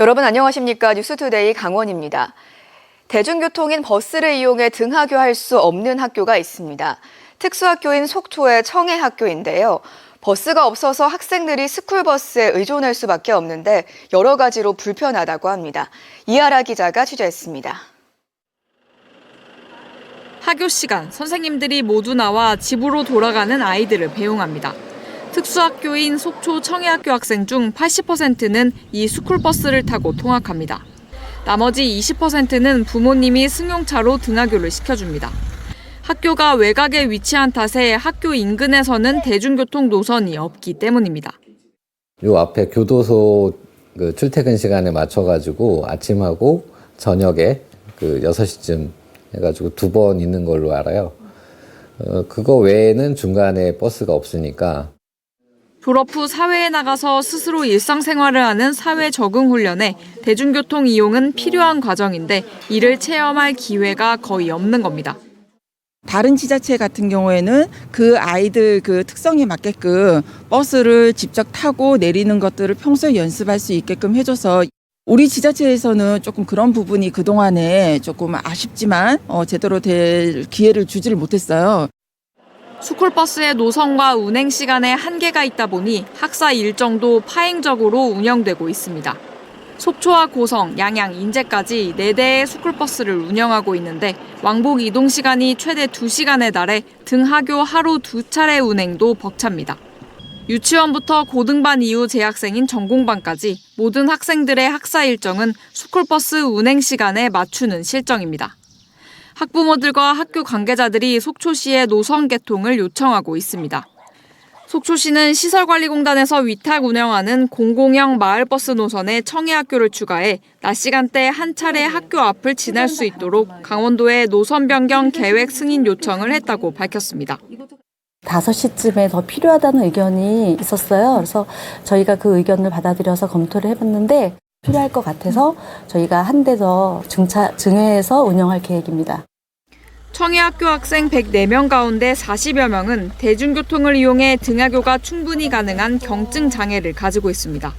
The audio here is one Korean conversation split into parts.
여러분 안녕하십니까? 뉴스투데이 강원입니다. 대중교통인 버스를 이용해 등하교할 수 없는 학교가 있습니다. 특수학교인 속초의 청해학교인데요. 버스가 없어서 학생들이 스쿨버스에 의존할 수밖에 없는데 여러 가지로 불편하다고 합니다. 이하라 기자가 취재했습니다. 학교 시간, 선생님들이 모두 나와 집으로 돌아가는 아이들을 배웅합니다. 특수학교인 속초 청해학교 학생 중 80%는 이 스쿨버스를 타고 통학합니다. 나머지 20%는 부모님이 승용차로 등하교를 시켜줍니다. 학교가 외곽에 위치한 탓에 학교 인근에서는 대중교통 노선이 없기 때문입니다. 요 앞에 교도소 출퇴근 시간에 맞춰가지고 아침하고 저녁에 6시쯤 해가지고 2번 있는 걸로 알아요. 그거 외에는 중간에 버스가 없으니까. 졸업 후 사회에 나가서 스스로 일상생활을 하는 사회 적응 훈련에 대중교통 이용은 필요한 과정인데 이를 체험할 기회가 거의 없는 겁니다. 다른 지자체 같은 경우에는 그 아이들 특성에 맞게끔 버스를 직접 타고 내리는 것들을 평소에 연습할 수 있게끔 해줘서 우리 지자체에서는 조금 그런 부분이 그동안에 조금 아쉽지만 제대로 될 기회를 주지를 못했어요. 스쿨버스의 노선과 운행 시간에 한계가 있다 보니 학사 일정도 파행적으로 운영되고 있습니다. 속초와 고성, 양양, 인제까지 4대의 스쿨버스를 운영하고 있는데 왕복 이동 시간이 최대 2시간에 달해 등하교 하루 2차례 운행도 벅찹니다. 유치원부터 고등반 이후 재학생인 전공반까지 모든 학생들의 학사 일정은 스쿨버스 운행 시간에 맞추는 실정입니다. 학부모들과 학교 관계자들이 속초시에 노선 개통을 요청하고 있습니다. 속초시는 시설관리공단에서 위탁 운영하는 공공형 마을버스 노선에 청해학교를 추가해 낮 시간대 한 차례 학교 앞을 지날 수 있도록 강원도에 노선 변경 계획 승인 요청을 했다고 밝혔습니다. 5시쯤에 더 필요하다는 의견이 있었어요. 그래서 저희가 그 의견을 받아들여서 검토를 해봤는데 필요할 것 같아서 저희가 한 대 더 증회해서 운영할 계획입니다. 청해학교 학생 104명 가운데 40여 명은 대중교통을 이용해 등하교가 충분히 가능한 경증 장애를 가지고 있습니다.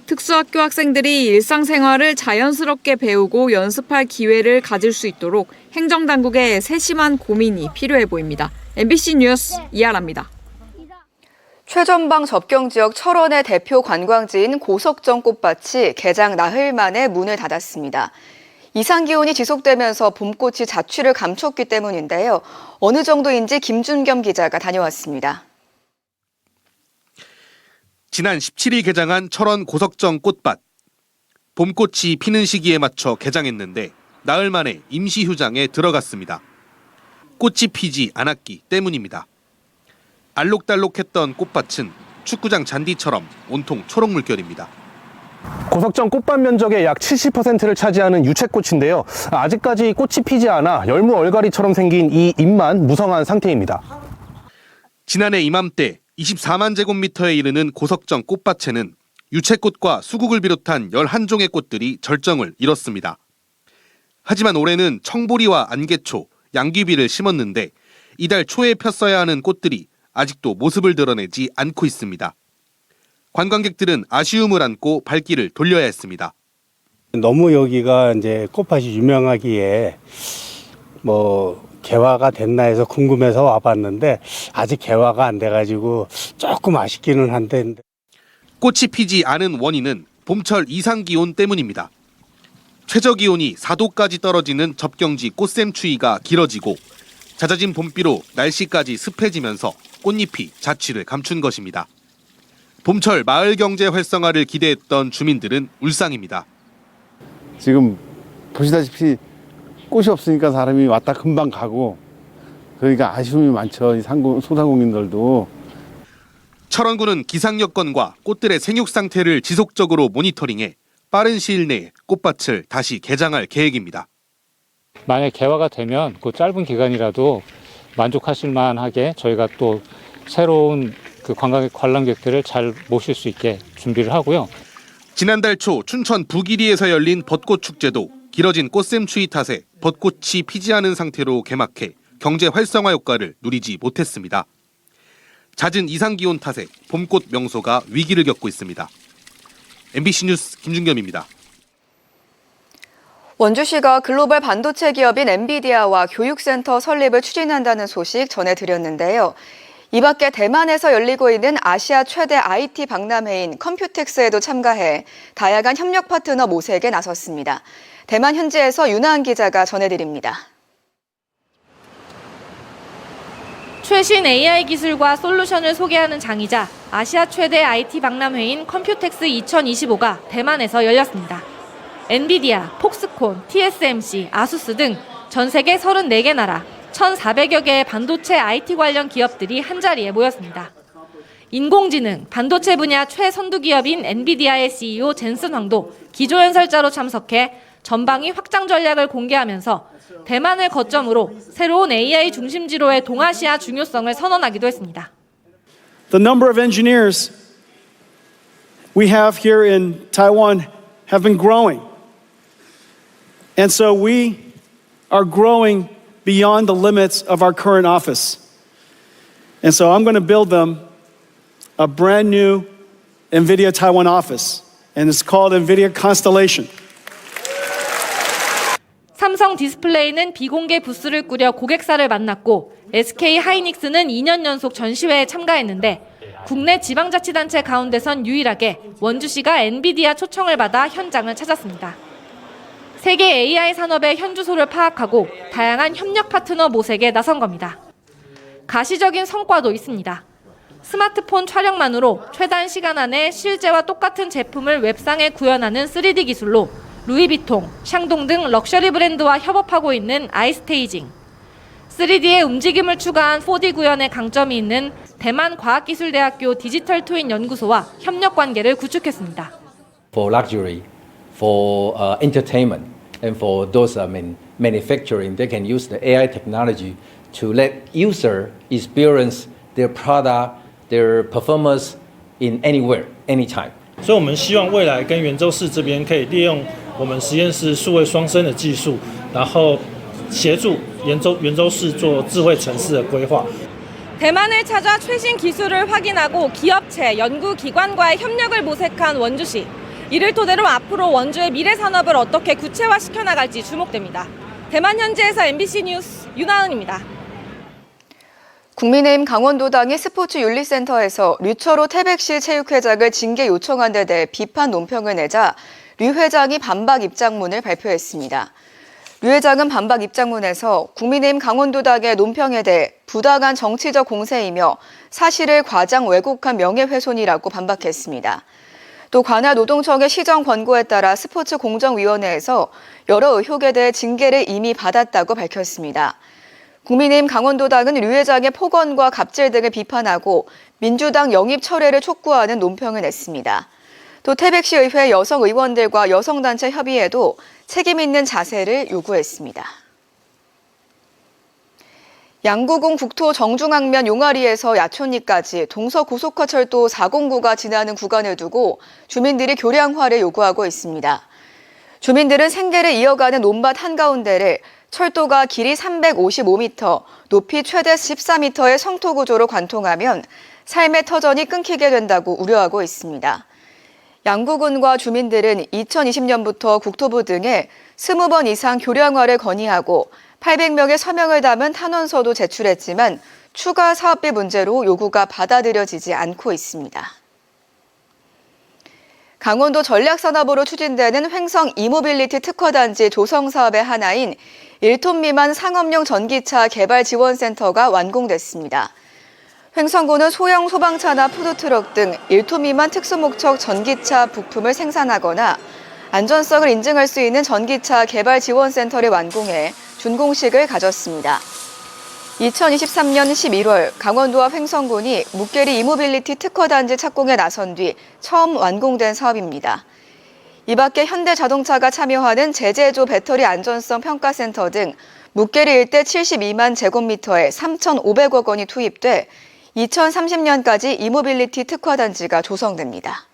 특수학교 학생들이 일상생활을 자연스럽게 배우고 연습할 기회를 가질 수 있도록 행정당국의 세심한 고민이 필요해 보입니다. MBC 뉴스 이하라입니다. 최전방 접경지역 철원의 대표 관광지인 고석정 꽃밭이 개장 나흘 만에 문을 닫았습니다. 이상기온이 지속되면서 봄꽃이 자취를 감췄기 때문인데요. 어느 정도인지 김준겸 기자가 다녀왔습니다. 지난 17일 개장한 철원 고석정 꽃밭. 봄꽃이 피는 시기에 맞춰 개장했는데 나흘 만에 임시휴장에 들어갔습니다. 꽃이 피지 않았기 때문입니다. 알록달록했던 꽃밭은 축구장 잔디처럼 온통 초록 물결입니다. 고석정 꽃밭 면적의 약 70%를 차지하는 유채꽃인데요. 아직까지 꽃이 피지 않아 열무 얼갈이처럼 생긴 이 잎만 무성한 상태입니다. 지난해 이맘때 24만 제곱미터에 이르는 고석정 꽃밭에는 유채꽃과 수국을 비롯한 11종의 꽃들이 절정을 이뤘습니다. 하지만 올해는 청보리와 안개초, 양귀비를 심었는데 이달 초에 폈어야 하는 꽃들이 아직도 모습을 드러내지 않고 있습니다. 관광객들은 아쉬움을 안고 발길을 돌려야 했습니다. 너무 여기가 이제 꽃밭이 유명하기에 개화가 됐나 해서 궁금해서 와봤는데 아직 개화가 안 돼가지고 조금 아쉽기는 한데. 꽃이 피지 않은 원인은 봄철 이상 기온 때문입니다. 최저 기온이 4도까지 떨어지는 접경지 꽃샘추위가 길어지고 잦아진 봄비로 날씨까지 습해지면서 꽃잎이 자취를 감춘 것입니다. 봄철 마을 경제 활성화를 기대했던 주민들은 울상입니다. 지금 보시다시피 꽃이 없으니까 사람이 왔다 금방 가고 그러니까 아쉬움이 많죠. 이 소상공인들도. 철원구는 기상 여건과 꽃들의 생육 상태를 지속적으로 모니터링해 빠른 시일 내에 꽃밭을 다시 개장할 계획입니다. 만약 개화가 되면 그 짧은 기간이라도 만족하실 만하게 저희가 또 새로운 관람객들을 잘 모실 수 있게 준비를 하고요. 지난달 초 춘천 부기리에서 열린 벚꽃 축제도 길어진 꽃샘추위 탓에 벚꽃이 피지 않은 상태로 개막해 경제 활성화 효과를 누리지 못했습니다. 잦은 이상기온 탓에 봄꽃 명소가 위기를 겪고 있습니다. MBC 뉴스 김준겸입니다. 원주시가 글로벌 반도체 기업인 엔비디아와 교육센터 설립을 추진한다는 소식 전해드렸는데요. 이 밖에 대만에서 열리고 있는 아시아 최대 IT 박람회인 컴퓨텍스에도 참가해 다양한 협력 파트너 모색에 나섰습니다. 대만 현지에서 윤하은 기자가 전해드립니다. 최신 AI 기술과 솔루션을 소개하는 장이자 아시아 최대 IT 박람회인 컴퓨텍스 2025가 대만에서 열렸습니다. 엔비디아, 폭스콘, TSMC, 아수스 등 전 세계 34개 나라 1,400여 개의 반도체 IT 관련 기업들이 한자리에 모였습니다. 인공지능, 반도체 분야 최선두 기업인 엔비디아의 CEO 젠슨 황도 기조연설자로 참석해 전방위 확장 전략을 공개하면서 대만을 거점으로 새로운 AI 중심지로의 동아시아 중요성을 선언하기도 했습니다. The number of engineers we have here in Taiwan have been growing. And so we are growing beyond the limits of our current office. And so I'm going to build them a brand new NVIDIA Taiwan office. And it's called NVIDIA Constellation. 삼성 디스플레이는 비공개 부스를 꾸려 고객사를 만났고 SK 하이닉스는 2년 연속 전시회에 참가했는데 국내 지방자치단체 가운데선 유일하게 원주시가 엔비디아 초청을 받아 현장을 찾았습니다. 세계 AI 산업의 현주소를 파악하고 다양한 협력 파트너 모색에 나선 겁니다. 가시적인 성과도 있습니다. 스마트폰 촬영만으로 최단 시간 안에 실제와 똑같은 제품을 웹상에 구현하는 3D 기술로 루이비통, 샹동 등 럭셔리 브랜드와 협업하고 있는 아이스테이징, 3D의 움직임을 추가한 4D 구현에 강점이 있는 대만과학기술대학교 디지털 트윈 연구소와 협력 관계를 구축했습니다. For luxury, for entertainment, and for those manufacturing, they can use the AI technology to let user experience their product, their performance in anywhere, anytime. 所以我们希望未来跟圆州市这边可以利用我们实验室数位双生的技术，然后协助圆州市做智慧城市的规划。 대만을 찾아 최신 기술을 확인하고 기업체, 연구기관과의 협력을 모색한 원주시. 이를 토대로 앞으로 원주의 미래 산업을 어떻게 구체화시켜 나갈지 주목됩니다. 대만 현지에서 MBC 뉴스 윤하은입니다. 국민의힘 강원도당이 스포츠윤리센터에서 류철호 태백시 체육회장을 징계 요청한 데 대해 비판 논평을 내자 류 회장이 반박 입장문을 발표했습니다. 류 회장은 반박 입장문에서 국민의힘 강원도당의 논평에 대해 부당한 정치적 공세이며 사실을 과장 왜곡한 명예훼손이라고 반박했습니다. 또 관할 노동청의 시정 권고에 따라 스포츠공정위원회에서 여러 의혹에 대해 징계를 이미 받았다고 밝혔습니다. 국민의힘 강원도당은 류 회장의 폭언과 갑질 등을 비판하고 민주당 영입 철회를 촉구하는 논평을 냈습니다. 또 태백시 의회 여성 의원들과 여성단체 협의에도 책임 있는 자세를 요구했습니다. 양구군 국토 정중앙면 용아리에서 야촌리까지 동서고속화철도 409가 지나는 구간을 두고 주민들이 교량화를 요구하고 있습니다. 주민들은 생계를 이어가는 논밭 한가운데를 철도가 길이 355m, 높이 최대 14m의 성토 구조로 관통하면 삶의 터전이 끊기게 된다고 우려하고 있습니다. 양구군과 주민들은 2020년부터 국토부 등에 20번 이상 교량화를 건의하고 800명의 서명을 담은 탄원서도 제출했지만 추가 사업비 문제로 요구가 받아들여지지 않고 있습니다. 강원도 전략산업으로 추진되는 횡성 이모빌리티 특화단지 조성 사업의 하나인 1톤 미만 상업용 전기차 개발 지원센터가 완공됐습니다. 횡성군은 소형 소방차나 푸드트럭 등 1톤 미만 특수목적 전기차 부품을 생산하거나 안전성을 인증할 수 있는 전기차 개발 지원센터를 완공해 준공식을 가졌습니다. 2023년 11월 강원도와 횡성군이 묵계리 이모빌리티 특화단지 착공에 나선 뒤 처음 완공된 사업입니다. 이 밖에 현대자동차가 참여하는 제재조 배터리 안전성 평가센터 등 묵계리 일대 72만 제곱미터에 3,500억 원이 투입돼 2030년까지 이모빌리티 특화단지가 조성됩니다.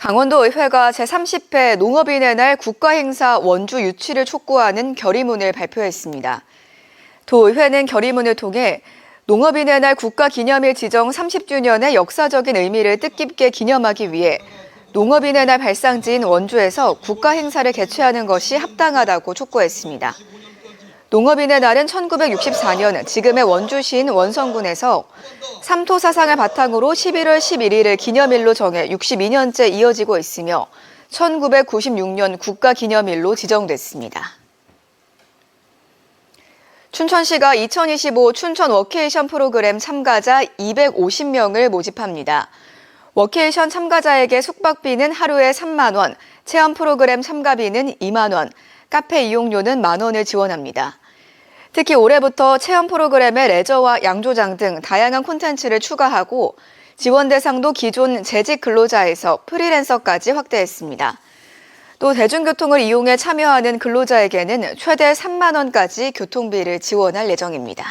강원도의회가 제30회 농업인의 날 국가행사 원주 유치를 촉구하는 결의문을 발표했습니다. 도의회는 결의문을 통해 농업인의 날 국가기념일 지정 30주년의 역사적인 의미를 뜻깊게 기념하기 위해 농업인의 날 발상지인 원주에서 국가행사를 개최하는 것이 합당하다고 촉구했습니다. 농업인의 날은 1964년 지금의 원주시인 원성군에서 삼토 사상을 바탕으로 11월 11일을 기념일로 정해 62년째 이어지고 있으며 1996년 국가기념일로 지정됐습니다. 춘천시가 2025 춘천 워케이션 프로그램 참가자 250명을 모집합니다. 워케이션 참가자에게 숙박비는 하루에 3만 원, 체험 프로그램 참가비는 2만 원, 카페 이용료는 만 원을 지원합니다. 특히 올해부터 체험 프로그램에 레저와 양조장 등 다양한 콘텐츠를 추가하고 지원 대상도 기존 재직 근로자에서 프리랜서까지 확대했습니다. 또 대중교통을 이용해 참여하는 근로자에게는 최대 3만 원까지 교통비를 지원할 예정입니다.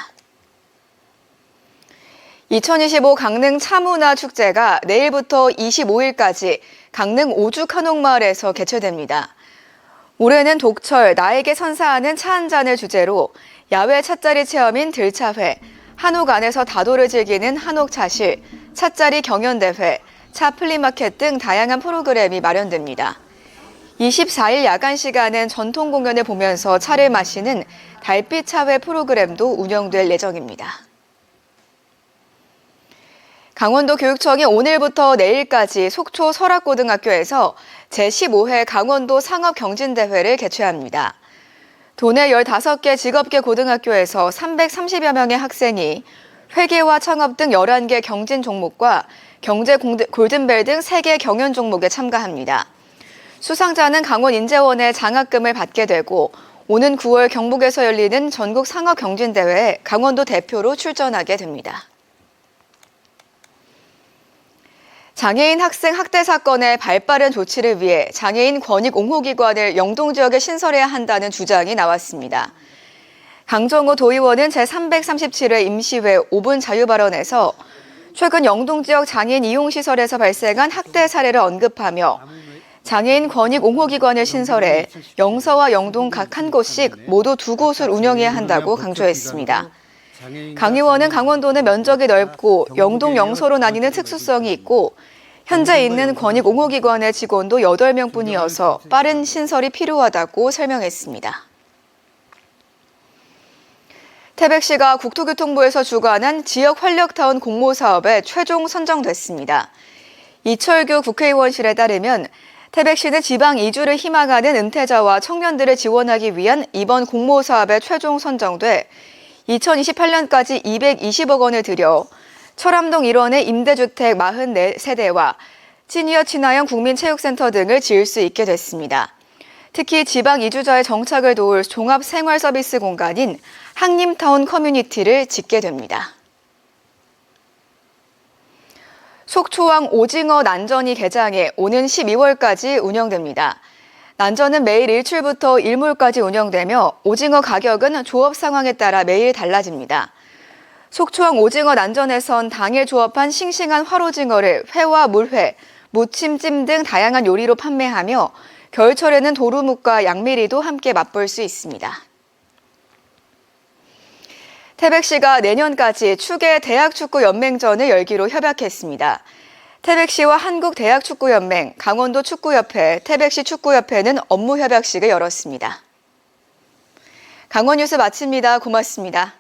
2025 강릉 차문화 축제가 내일부터 25일까지 강릉 오죽 한옥마을에서 개최됩니다. 올해는 독철, 나에게 선사하는 차 한 잔을 주제로 야외 찻자리 체험인 들차회, 한옥 안에서 다도를 즐기는 한옥차실, 찻자리 경연대회, 차 플리마켓 등 다양한 프로그램이 마련됩니다. 24일 야간 시간엔 전통 공연을 보면서 차를 마시는 달빛 차회 프로그램도 운영될 예정입니다. 강원도 교육청이 오늘부터 내일까지 속초 설악고등학교에서 제15회 강원도 상업경진대회를 개최합니다. 도내 15개 직업계 고등학교에서 330여 명의 학생이 회계와 창업 등 11개 경진 종목과 경제 골든벨 등 3개 경연 종목에 참가합니다. 수상자는 강원인재원의 장학금을 받게 되고 오는 9월 경북에서 열리는 전국 상업경진대회에 강원도 대표로 출전하게 됩니다. 장애인 학생 학대 사건의 발빠른 조치를 위해 장애인 권익 옹호기관을 영동 지역에 신설해야 한다는 주장이 나왔습니다. 강정호 도의원은 제337회 임시회 5분 자유발언에서 최근 영동 지역 장애인 이용시설에서 발생한 학대 사례를 언급하며 장애인 권익 옹호기관을 신설해 영서와 영동 각 한 곳씩 모두 2곳을 운영해야 한다고 강조했습니다. 강 의원은 강원도는 면적이 넓고 영동, 영서로 나뉘는 특수성이 있고 현재 있는 권익 옹호기관의 직원도 8명뿐이어서 빠른 신설이 필요하다고 설명했습니다. 태백시가 국토교통부에서 주관한 지역 활력타운 공모 사업에 최종 선정됐습니다. 이철규 국회의원실에 따르면 태백시는 지방 이주를 희망하는 은퇴자와 청년들을 지원하기 위한 이번 공모 사업에 최종 선정돼 2028년까지 220억 원을 들여 철암동 일원의 임대주택 44세대와 시니어 친화형 국민체육센터 등을 지을 수 있게 됐습니다. 특히 지방 이주자의 정착을 도울 종합생활서비스 공간인 항림타운 커뮤니티를 짓게 됩니다. 속초항 오징어 난전이 개장해 오는 12월까지 운영됩니다. 난전은 매일 일출부터 일몰까지 운영되며 오징어 가격은 조업 상황에 따라 매일 달라집니다. 속초항 오징어 난전에선 당일 조업한 싱싱한 활오징어를 회와 물회, 무침찜 등 다양한 요리로 판매하며 겨울철에는 도루묵과 양미리도 함께 맛볼 수 있습니다. 태백시가 내년까지 추계 대학축구연맹전을 열기로 협약했습니다. 태백시와 한국대학축구연맹, 강원도축구협회, 태백시 축구협회는 업무협약식을 열었습니다. 강원뉴스 마칩니다. 고맙습니다.